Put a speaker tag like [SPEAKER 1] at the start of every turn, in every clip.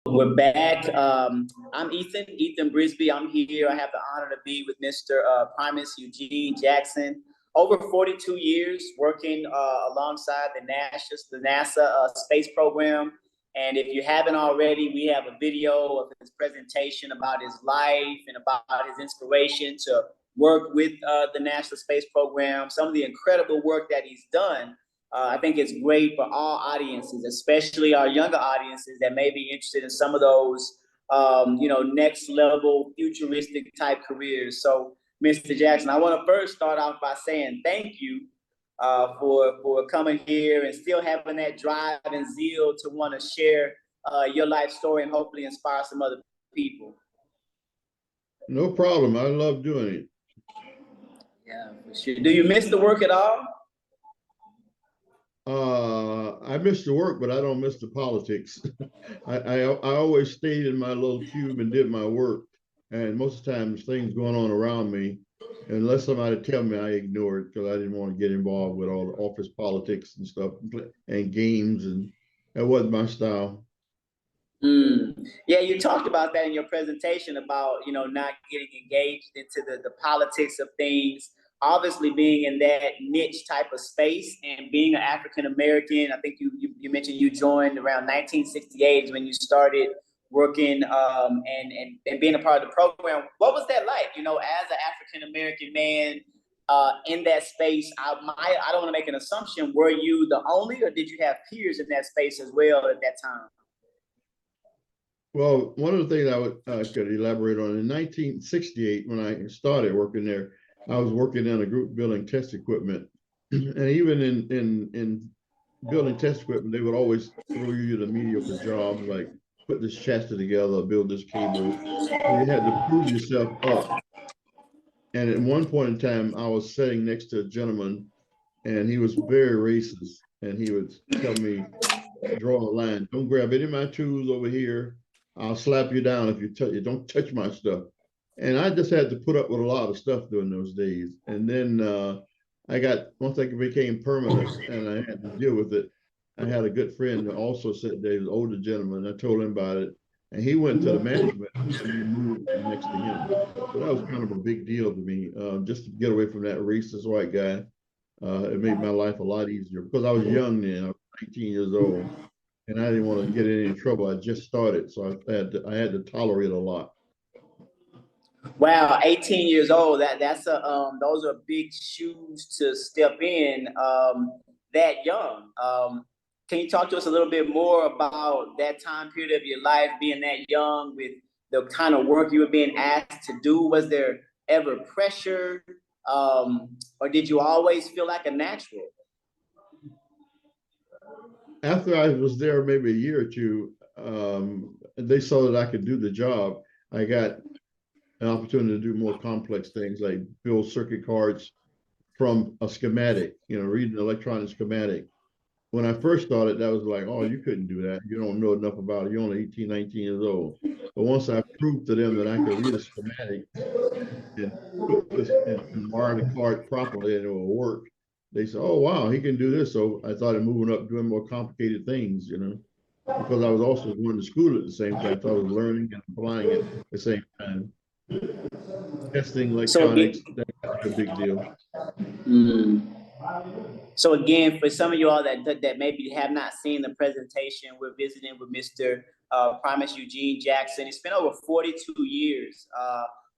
[SPEAKER 1] We're back. I'm Ethan Brisby. I'm here. I have the honor to be with Mr. Primus Eugene Jackson. Over 42 years working alongside the NASA space program. And if you haven't already, we have a video of his presentation about his life and about his inspiration to work with the NASA space program, some of the incredible work that he's done. I think it's great for all audiences, especially our younger audiences that may be interested in some of those, next level futuristic type careers. So, Mr. Jackson, I want to first start off by saying thank you for coming here and still having that drive and zeal to want to share your life story and hopefully inspire some other people.
[SPEAKER 2] No problem. I love doing it.
[SPEAKER 1] Yeah, for sure. Do you miss the work at all?
[SPEAKER 2] I miss the work, but I don't miss the politics. I always stayed in my little cube and did my work. And most of the times things going on around me, unless somebody tell me, I ignore it because I didn't want to get involved with all the office politics and stuff and games, and that wasn't my style.
[SPEAKER 1] Yeah, you talked about that in your presentation about, not getting engaged into the politics of things, obviously being in that niche type of space and being an African-American. I think you mentioned you joined around 1968 when you started working and being a part of the program. What was that like, as an African-American man in that space? I don't want to make an assumption. Were you the only, or did you have peers in that space as well at that time?
[SPEAKER 2] Well, one of the things I could elaborate on, in 1968, when I started working there, I was working in a group building test equipment. And even in building test equipment, they would always throw you the mediocre jobs, like put this chassis together, build this cable. So you had to prove yourself up. And at one point in time, I was sitting next to a gentleman, and he was very racist. And he would tell me, draw a line. Don't grab any of my tools over here. I'll slap you down if you touch it. Don't touch my stuff. And I just had to put up with a lot of stuff during those days. And then once I became permanent and I had to deal with it, I had a good friend who also sat there, an older gentleman. I told him about it. And he went to the management and we moved next to him. So that was kind of a big deal to me, just to get away from that racist white guy. It made my life a lot easier because I was young then. I was 19 years old. And I didn't want to get in any trouble. I just started, so I had to tolerate a lot.
[SPEAKER 1] Wow, 18 years old. Those are big shoes to step in that young. Can you talk to us a little bit more about that time period of your life, being that young, with the kind of work you were being asked to do? Was there ever pressure, or did you always feel like a natural?
[SPEAKER 2] After I was there maybe a year or two, they saw that I could do the job. I got an opportunity to do more complex things like build circuit cards from a schematic, read an electronic schematic. When I first started, that was like, oh, you couldn't do that. You don't know enough about it. You're only 18, 19 years old. But once I proved to them that I could read a schematic and put this and wire the card properly and it will work, they said, oh, wow, he can do this. So I started moving up, doing more complicated things, because I was also going to school at the same time. So I was learning and applying it at the same time. Testing electronics, that's a big deal.
[SPEAKER 1] So again, for some of you all that maybe have not seen the presentation, we're visiting with Mr. Primus Eugene Jackson. He spent over 42 years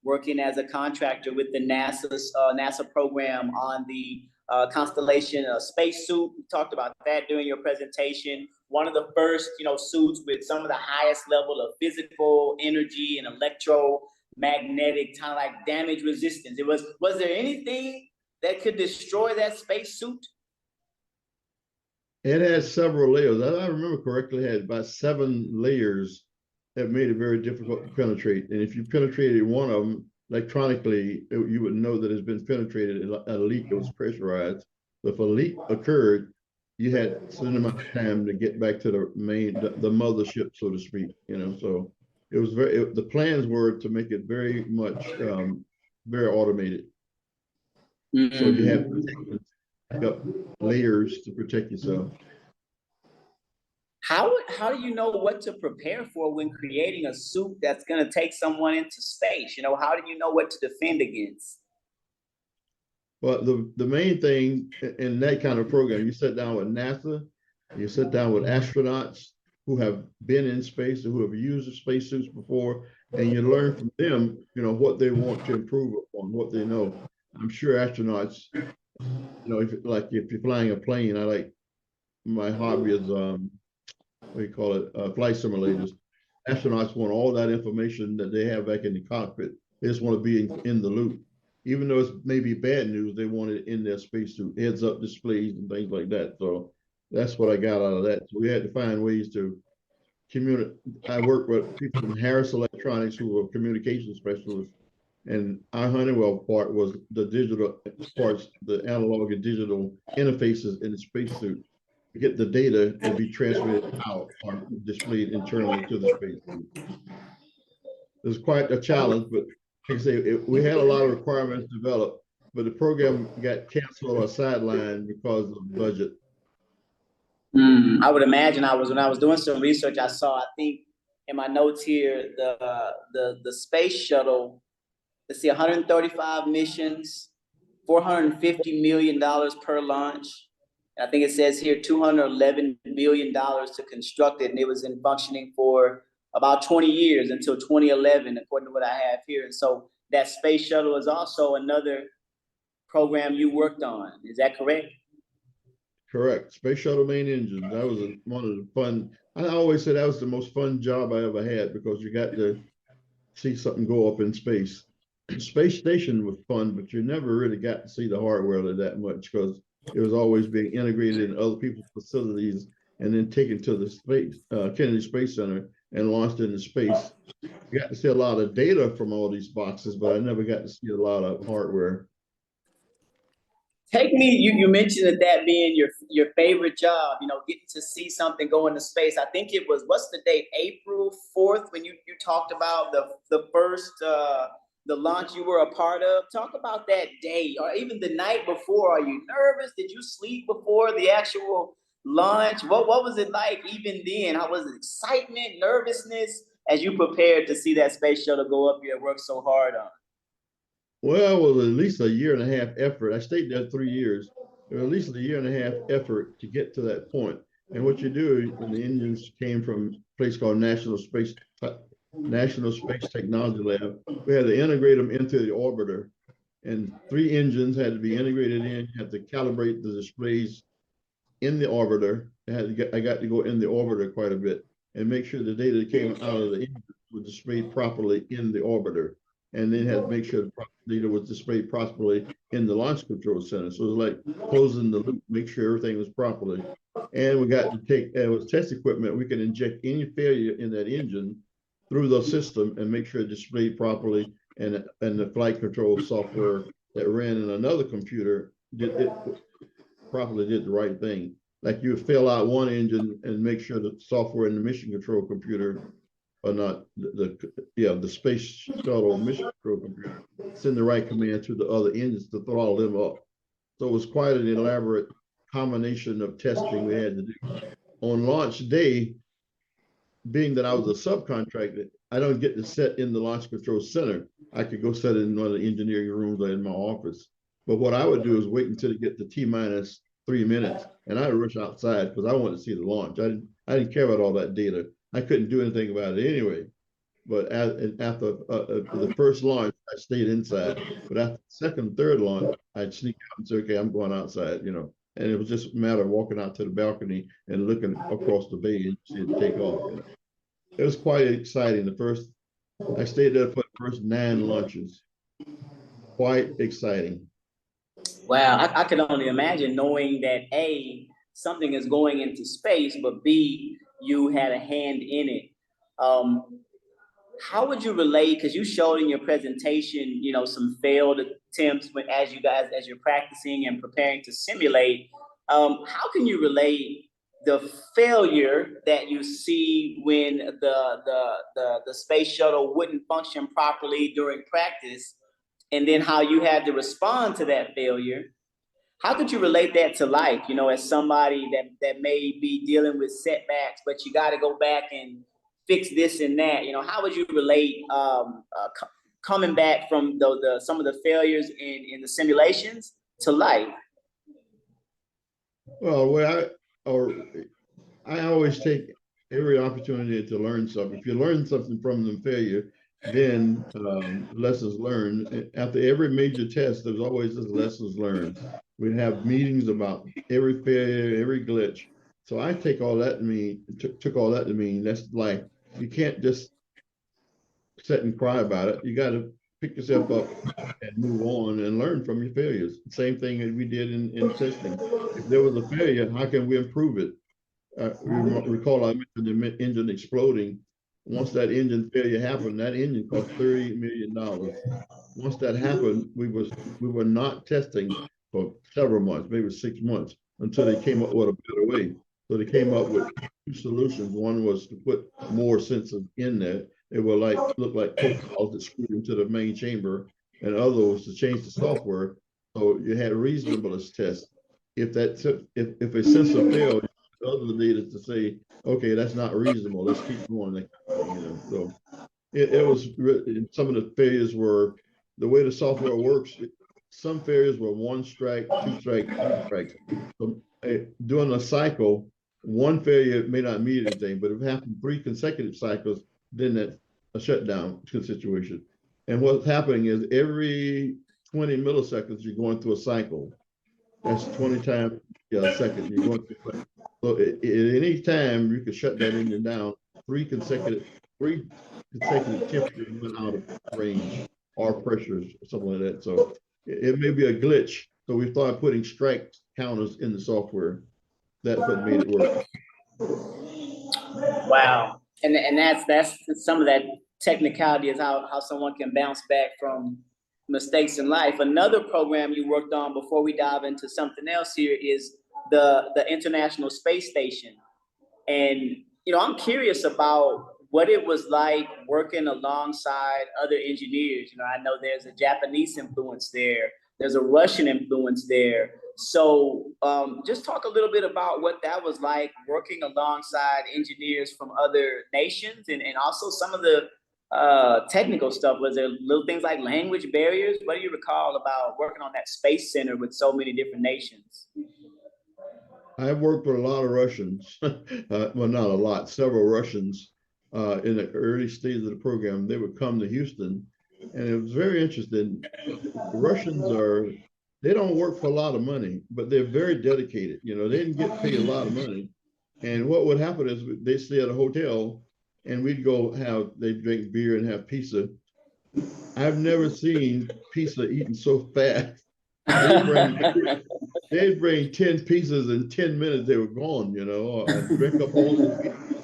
[SPEAKER 1] working as a contractor with the NASA program on the constellation spacesuit. We talked about that during your presentation. One of the first, suits with some of the highest level of physical energy and electromagnetic kind of like damage resistance. Was there anything that could destroy that spacesuit?
[SPEAKER 2] It has several layers. I remember correctly, it had about 7 layers that made it very difficult to penetrate. And if you penetrated one of them electronically, you would know that it's been penetrated. A leak, it was pressurized. So if a leak occurred, you had a certain amount of time to get back to the mothership, so to speak. So it was the plans were to make it very much very automated. So you have layers to protect yourself.
[SPEAKER 1] How do you know what to prepare for when creating a suit that's going to take someone into space? You know, how do you know what to defend against?
[SPEAKER 2] But the main thing in that kind of program, you sit down with NASA, you sit down with astronauts who have been in space and who have used the spacesuits before, and you learn from them, you know, what they want to improve upon, what they know. I'm sure astronauts, you know, if you're flying a plane, I like my hobby is what do you call it, flight simulators. Astronauts want all that information that they have back in the cockpit. They just want to be in the loop. Even though it's maybe bad news, they want it in their spacesuit, heads up displays and things like that. So that's what I got out of that. So we had to find ways to communicate. I worked with people from Harris Electronics who were communication specialists, and our Honeywell part was the digital parts, the analog and digital interfaces in the spacesuit to get the data and be transmitted out or displayed internally to the spacesuit. It was quite a challenge, but like I say, we had a lot of requirements developed, but the program got canceled or sidelined because of budget.
[SPEAKER 1] I would imagine when I was doing some research, I saw, I think in my notes here, the space shuttle, let's see, 135 missions, $450 million per launch. I think it says here $211 billion to construct it, and it was in functioning for about 20 years until 2011, according to what I have here. And so that space shuttle is also another program you worked on. Is that correct?
[SPEAKER 2] Correct. Space Shuttle main engine. That was one of the fun. I always say that was the most fun job I ever had because you got to see something go up in space. Space Station was fun, but you never really got to see the hardware that much because it was always being integrated in other people's facilities and then taken to the Kennedy Space Center and launched into space. You got to see a lot of data from all these boxes, but I never got to see a lot of hardware.
[SPEAKER 1] Take me, you mentioned that being your favorite job, you know, getting to see something go into space. I think it was, what's the date, April 4th, when you talked about the first the launch you were a part of. Talk about that day or even the night before. Are you nervous? Did you sleep before the actual launch? What was it like even then? How was it? Excitement, nervousness as you prepared to see that space shuttle go up here and work so hard on?
[SPEAKER 2] Well, it was at least a year and a half effort. I stayed there 3 years. There was at least a year and a half effort to get to that point. And what you do when the engines came from a place called National Space Technology Lab, we had to integrate them into the orbiter. And 3 engines had to be integrated in. You had to calibrate the displays in the orbiter. I got to go in the orbiter quite a bit and make sure the data that came out of the engine was displayed properly in the orbiter. And then had to make sure the data was displayed properly in the launch control center. So it was like closing the loop, make sure everything was properly. And we got to take, it was test equipment. We could inject any failure in that engine through the system and make sure it displayed properly. And the flight control software that ran in another computer properly did the right thing. Like you would fill out one engine and make sure the software in the mission control computer or not the space shuttle mission control computer send the right command to the other engines to throttle them up. So it was quite an elaborate combination of testing we had to do. On launch day, being that I was a subcontractor, I don't get to sit in the launch control center. I could go sit in one of the engineering rooms or in my office. But what I would do is wait until it get to T-3 minutes, and I'd rush outside because I wanted to see the launch. I didn't care about all that data. I couldn't do anything about it anyway. But after the first launch, I stayed inside. But after the second, third launch, I'd sneak out and say, okay, I'm going outside, you know. And it was just a matter of walking out to the balcony and looking across the bay and see it take off. You know. It was quite exciting. I stayed there for the first 9 launches. Quite exciting.
[SPEAKER 1] Wow, I can only imagine knowing that A, something is going into space, but B, you had a hand in it. How would you relate? Because you showed in your presentation, you know, some failed attempts as you're practicing and preparing to simulate. How can you relate the failure that you see when the space shuttle wouldn't function properly during practice, and then how you had to respond to that failure How could you relate that to life, you know, as somebody that may be dealing with setbacks, but you got to go back and fix this and that? You know, how would you relate coming back from some of the failures in the simulations to life?
[SPEAKER 2] Well, I always take every opportunity to learn something. If you learn something from the failure, then lessons learned. After every major test, there's always this lessons learned. We have meetings about every failure, every glitch. So I take all that to mean, took all that to mean that's life. You can't just sit and cry about it. You got to pick yourself up and move on and learn from your failures. Same thing as we did in testing. If there was a failure, how can we improve it? Recall I mentioned the engine exploding. Once that engine failure happened, that engine cost $30 million. Once that happened, we were not testing for several months, maybe 6 months, until they came up with a better way. So they came up with two solutions. One was to put more sensors in there. They were look like profiles that screwed into the main chamber, and the other was to change the software. So you had reasonableness test. If a sensor failed, the other needed to say, okay, that's not reasonable. Let's keep going. That kind of thing, you know. So it was some of the failures were the way the software works. Some failures were one strike, two strikes, three strikes. So during a cycle, one failure may not mean anything, but if it happened 3 consecutive cycles, then that's a shutdown situation. And what's happening is every 20 milliseconds, you're going through a cycle. That's 20 times a second. You're going through. So at any time, you could shut that engine down. Three consecutive, three consecutive temperatures went out of range or pressures or something like that. So it may be a glitch. So we started putting strike counters in the software. That's what made it work.
[SPEAKER 1] Wow. And that's some of that technicality is how someone can bounce back from mistakes in life. Another program you worked on before we dive into something else here is the International Space Station. And you know, I'm curious about what it was like working alongside other engineers. You know, I know there's a Japanese influence there, there's a Russian influence there. So just talk a little bit about what that was like working alongside engineers from other nations, and also some of the technical stuff. Was there little things like language barriers? What do you recall about working on that space center with so many different nations?
[SPEAKER 2] I've worked with a lot of Russians, well, not a lot, several Russians in the early stages of the program. They would come to Houston, and it was very interesting. The Russians they don't work for a lot of money, but they're very dedicated. You know, they didn't get paid a lot of money. And what would happen is they stay at a hotel and we'd go they drink beer and have pizza. I've never seen pizza eaten so fast. They bring They'd bring 10 pieces in 10 minutes, they were gone, you know, and drink up all the pieces.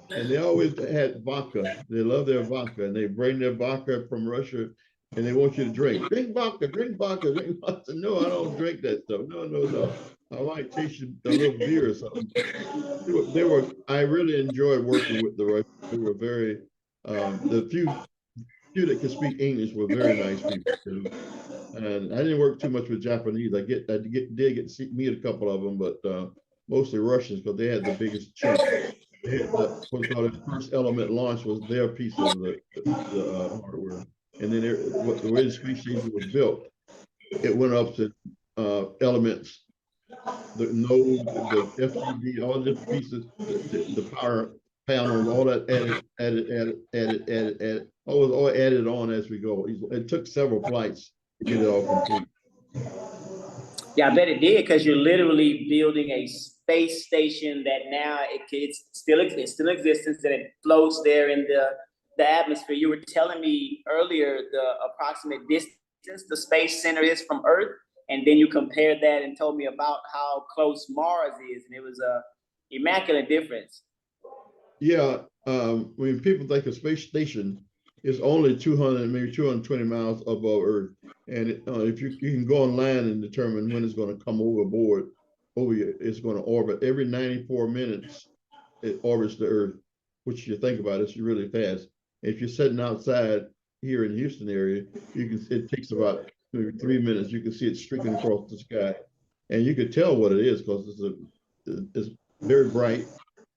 [SPEAKER 2] And they always had vodka. They love their vodka, and they bring their vodka from Russia, and they want you to drink. Drink vodka, drink vodka, drink vodka. No, I don't drink that stuff. No, no, no. I might taste a little beer or something. I really enjoyed working with the Russians. They were very, the few that could speak English were very nice people, you know. And I didn't work too much with Japanese. Did get to meet a couple of them, but mostly Russians because they had the biggest chunk. They had what's called the first element launch was their piece of the hardware, and then the way the space station was built, it went up to elements, the node, the FGD, all the different pieces, the power panels, all that added, all added on as we go. It took several flights to get it all complete.
[SPEAKER 1] Yeah, I bet it did, because you're literally building a space station that now it's still in existence, and it floats there in the atmosphere. You were telling me earlier the approximate distance the space center is from Earth, and then you compared that and told me about how close Mars is, and it was a immaculate difference.
[SPEAKER 2] Yeah, when people think of space station, it's only 200, maybe 220 miles above Earth. And if you can go online and determine when it's going to come overboard, it's going to orbit every 94 minutes. It orbits the Earth, which you think about, it's really fast. If you're sitting outside here in the Houston area, it takes about maybe 3 minutes. You can see it streaking across the sky. and you could tell what it is because it's very bright.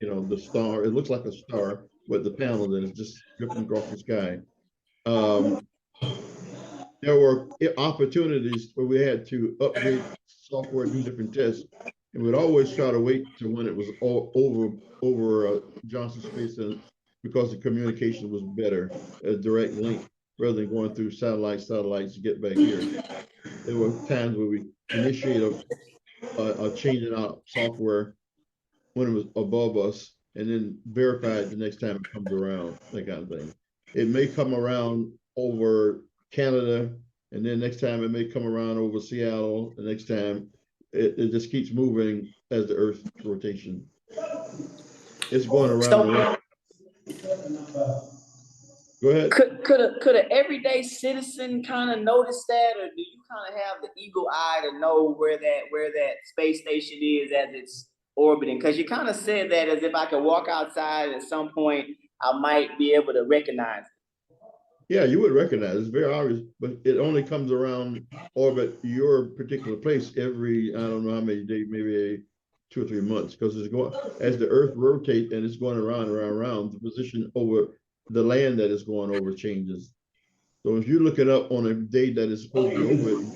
[SPEAKER 2] You know, the star, it looks like a star with the panel that is just dripping across the sky. Um, there were opportunities where we had to upgrade software, do different tests, and we'd always try to wait to when it was all over Johnson Space Center because the communication was better, a direct link rather than going through satellites to get back here. There were times where we initiate a changing out software when it was above us and then verify it the next time it comes around, that kind of thing. It may come around over Canada, and then next time it may come around over Seattle. The next time it just keeps moving as the Earth's rotation. It's going around and around. Go ahead.
[SPEAKER 1] Could an everyday citizen kind of notice that, or do you kind of have the eagle eye to know where that space station is as it's orbiting? Because you kind of said that as if I could walk outside at some point, I might be able to recognize it.
[SPEAKER 2] Yeah, you would recognize it. It's very obvious, but it only comes around orbit your particular place every, I don't know how many days, maybe 2 or 3 months, because it's going as the Earth rotates and it's going around. The position over the land that is going over changes. So if you look it up on a day that is supposed to be over, you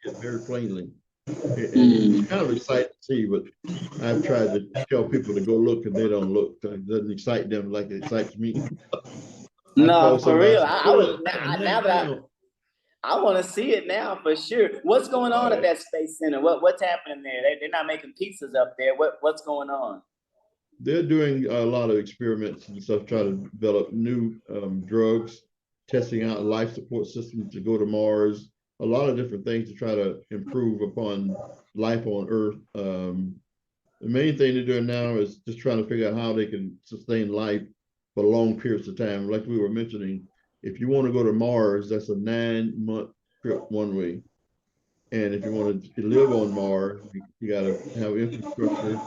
[SPEAKER 2] see it very plainly. And it's kind of exciting to see, but I've tried to tell people to go look and they don't look. It doesn't excite them like it excites me.
[SPEAKER 1] No, for real. I want to see it now for sure. What's going on at that space center? What's happening there? They're not making pizzas up there. What's going on?
[SPEAKER 2] They're doing a lot of experiments and stuff, trying to develop new drugs, testing out life support systems to go to Mars, a lot of different things to try to improve upon life on Earth. The main thing they're doing now is just trying to figure out how they can sustain life for long periods of time. Like we were mentioning, if you want to go to Mars, that's a 9-month trip one way. And if you want to live on Mars, you got to have infrastructure.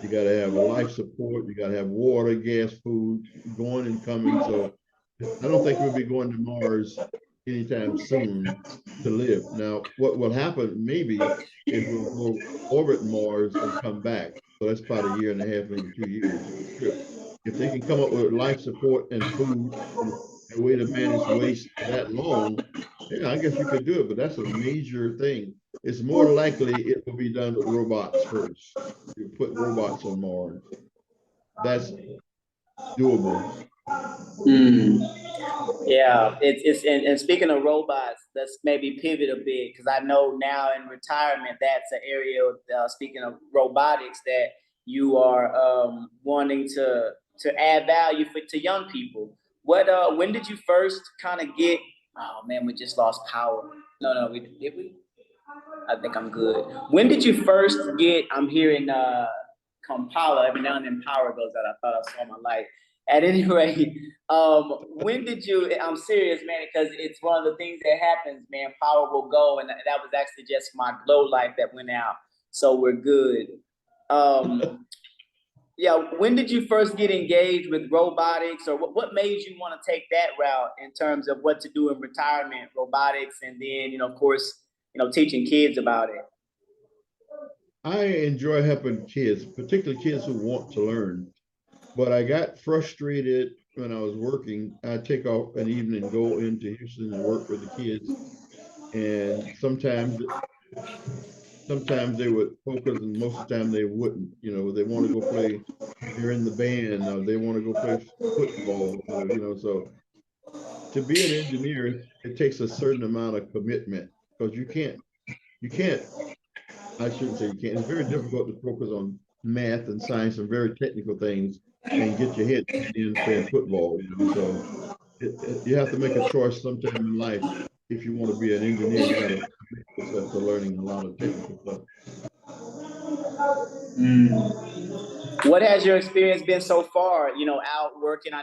[SPEAKER 2] You got to have a life support. You got to have water, gas, food, going and coming. So I don't think we'll be going to Mars anytime soon to live. Now, what will happen maybe is we'll go orbit Mars and come back. So that's about 1.5 years, maybe 2 years trip. If they can come up with life support and food and a way to manage waste that long, yeah, I guess you could do it, but that's a major thing. It's more likely it will be done with robots first. You put robots on Mars. That's doable.
[SPEAKER 1] Yeah, it's and speaking of robots, let's maybe pivot a bit because I know now in retirement that's an area. Speaking of robotics, that you are wanting to add value to young people. When did you first kind of get? Oh man, we just lost power. No, we did we? I think I'm good. When did you first get? I'm hearing Kampala every now and then. Power goes out. I thought I saw my light. At any rate, when did you? I'm serious, man, because it's one of the things that happens, man. Power will go, and that was actually just my glow light that went out. So we're good. Yeah. When did you first get engaged with robotics, or what made you want to take that route in terms of what to do in retirement, robotics, and then of course, teaching kids about it?
[SPEAKER 2] I enjoy helping kids, particularly kids who want to learn. But I got frustrated when I was working. I'd take off an evening, go into Houston and work with the kids. And sometimes they would focus and most of the time they wouldn't. They want to go play, they're in the band, or they want to go play football, so to be an engineer, it takes a certain amount of commitment because you can't, I shouldn't say you can't, it's very difficult to focus on math and science and very technical things and get your head in playing football, so you have to make a choice sometime in life. If you want to be an engineer, you got to commit yourself to learning a lot of technical stuff.
[SPEAKER 1] What has your experience been so far, out working? I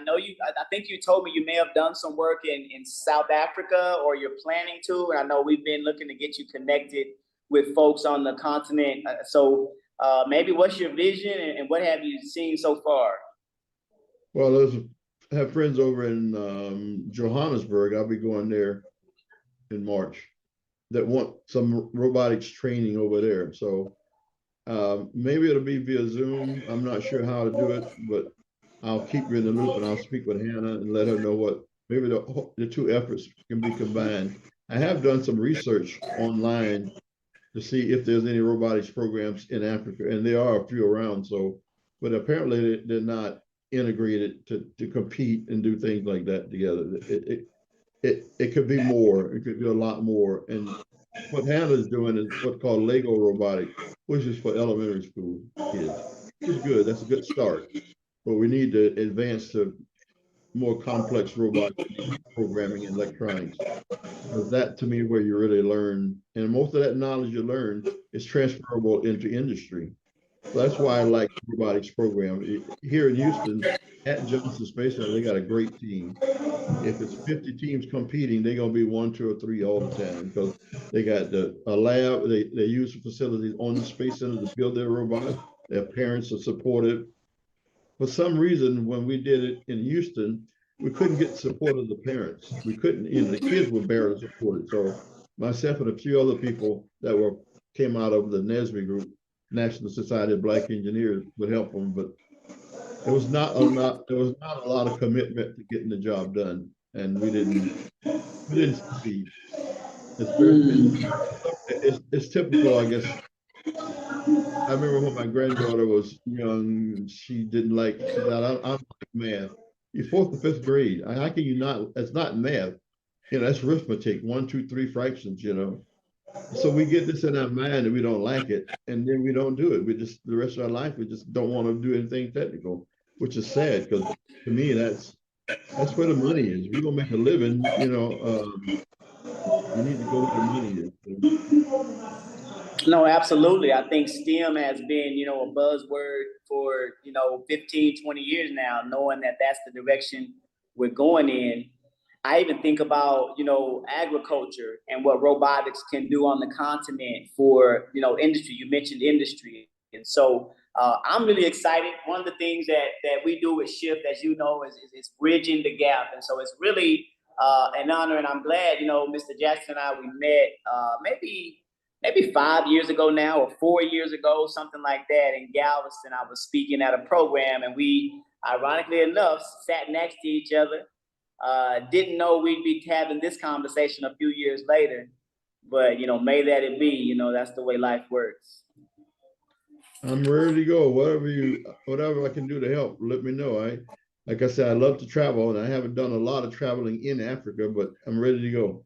[SPEAKER 1] think you told me you may have done some work in South Africa, or you're planning to. And I know we've been looking to get you connected with folks on the continent. So maybe what's your vision and what have you seen so far?
[SPEAKER 2] Well, I have friends over in Johannesburg. I'll be going there in March. that want some robotics training over there. So maybe it'll be via Zoom. I'm not sure how to do it, but I'll keep you in the loop and I'll speak with Hannah and let her know what maybe the two efforts can be combined. I have done some research online to see if there's any robotics programs in Africa, and there are a few around. So, but apparently they're not integrated to compete and do things like that together. It could be more. It could be a lot more. And what Hannah's doing is what's called Lego robotics, which is for elementary school kids. It's good. That's a good start. But we need to advance to more complex robots, programming and electronics. Because that to me where you really learn, and most of that knowledge you learn is transferable into industry. So that's why I like robotics program. Here in Houston, at Johnson Space Center, they got a great team. If it's 50 teams competing, they're gonna be 1, 2, or 3 all the time because they got a lab, they use the facilities on the Space Center to build their robots. Their parents are supportive. For some reason, when we did it in Houston, we couldn't get support of the parents. We couldn't, the kids were barely supported. So myself and a few other people that came out of the NSBE group, National Society of Black Engineers, would help them, but there was not a lot of commitment to getting the job done, and we didn't succeed. It's it's typical, I guess. I remember when my granddaughter was young, she said, I don't like math. You're fourth or fifth grade. How can you not? That's not math. That's arithmetic, 1, 2, 3 fractions. So we get this in our mind and we don't like it, and then we don't do it. We just, the rest of our life, we just don't want to do anything technical, which is sad because to me, that's where the money is. If you're gonna make a living, you need to go where the money is.
[SPEAKER 1] No, absolutely. I think STEM has been, a buzzword for, 15, 20 years now, knowing that that's the direction we're going in. I even think about, agriculture and what robotics can do on the continent for, industry. You mentioned industry. And so I'm really excited. One of the things that we do with Shift, as you know, is bridging the gap. And so it's really an honor. And I'm glad, Mr. Jackson and I, we met maybe 5 years ago now, or 4 years ago, something like that, in Galveston. I was speaking at a program, and we, ironically enough, sat next to each other. Didn't know we'd be having this conversation a few years later, but may that it be. That's the way life works.
[SPEAKER 2] I'm ready to go. Whatever I can do to help, let me know. Like I said, I love to travel, and I haven't done a lot of traveling in Africa, but I'm ready to go.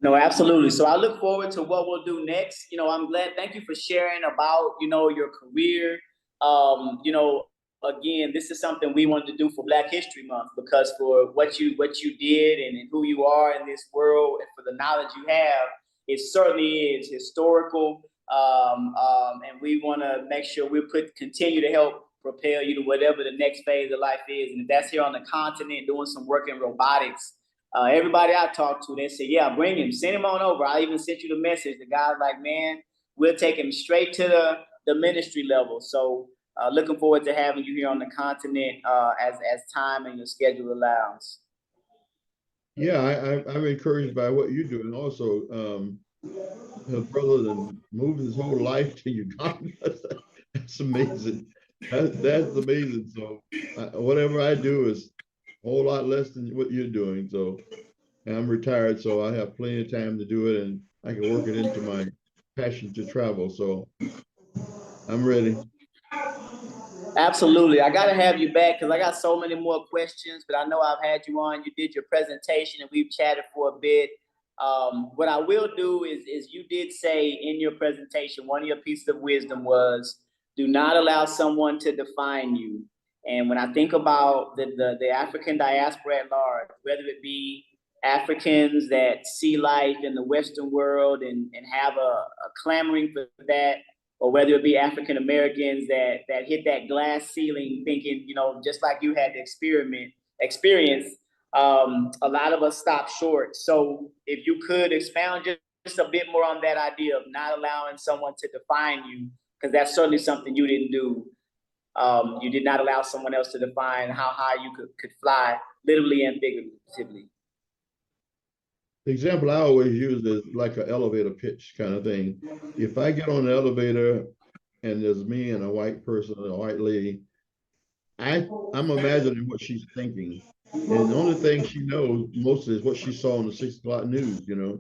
[SPEAKER 1] No, absolutely. So I look forward to what we'll do next. I'm glad. Thank you for sharing about, your career. Again, this is something we wanted to do for Black History Month, because for what you did and who you are in this world, and for the knowledge you have, it certainly is historical. And we want to make sure we continue to help propel you to whatever the next phase of life is. And if that's here on the continent doing some work in robotics, everybody I talked to, they say, yeah, bring him, send him on over. I even sent you the message. The guy's like, man, we'll take him straight to the ministry level. So looking forward to having you here on the continent as time and your schedule allows.
[SPEAKER 2] Yeah, I'm encouraged by what you're doing. Also, her brother then moved his whole life to Uganda. That's amazing. That's amazing. So whatever I do is a whole lot less than what you're doing. So I'm retired, so I have plenty of time to do it, and I can work it into my passion to travel. So I'm ready.
[SPEAKER 1] Absolutely. I got to have you back because I got so many more questions, but I know I've had you on. You did your presentation and we've chatted for a bit. What I will do is you did say in your presentation, one of your pieces of wisdom was, do not allow someone to define you. And when I think about the African diaspora at large, whether it be Africans that see life in the Western world and have a clamoring for that, or whether it be African Americans that hit that glass ceiling thinking, just like you had to experience, a lot of us stop short. So if you could expound just a bit more on that idea of not allowing someone to define you, because that's certainly something you didn't do. You did not allow someone else to define how high you could fly, literally and figuratively.
[SPEAKER 2] The example I always use is like an elevator pitch kind of thing. If I get on the elevator and there's me and a white person, a white lady, I'm imagining what she's thinking. And the only thing she knows mostly is what she saw on the 6 o'clock news, you know.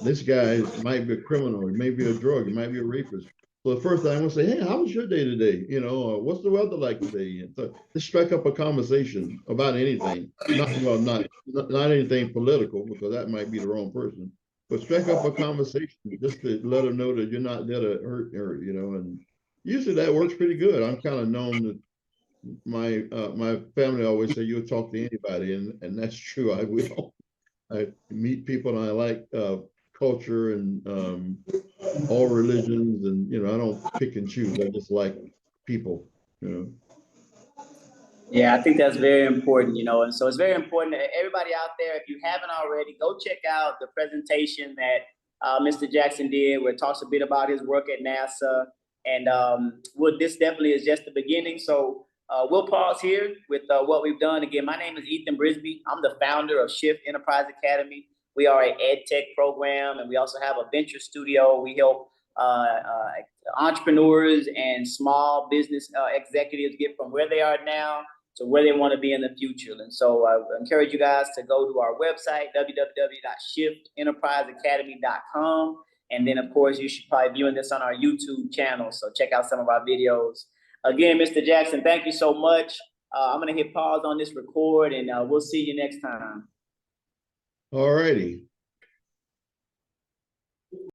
[SPEAKER 2] This guy might be a criminal, he may be a drug, he might be a rapist. So the first thing I'm gonna say, hey, how was your day today? You know, what's the weather like today? And so let's strike up a conversation about anything. Not anything political, because that might be the wrong person. But strike up a conversation just to let her know that you're not there to hurt her, you know. And usually that works pretty good. I'm kind of known to my family always say you'll talk to anybody, and that's true. I will. I meet people, and I like culture and all religions, and you know, I don't pick and choose. I just like people, you know.
[SPEAKER 1] Yeah, I think that's very important, you know, and so it's very important that everybody out there, if you haven't already, go check out the presentation that Mr. Jackson did, where it talks a bit about his work at NASA, and this definitely is just the beginning. So we'll pause here with what we've done. Again, my name is Ethan Brisby. I'm the founder of Shift Enterprise Academy. We are an ed tech program, and we also have a venture studio. We help entrepreneurs and small business executives get from where they are now to where they want to be in the future. And so I encourage you guys to go to our website, www.shiftenterpriseacademy.com. And then, of course, you should probably be viewing this on our YouTube channel. So check out some of our videos. Again, Mr. Jackson, thank you so much. I'm going to hit pause on this record, and we'll see you next time.
[SPEAKER 2] All righty.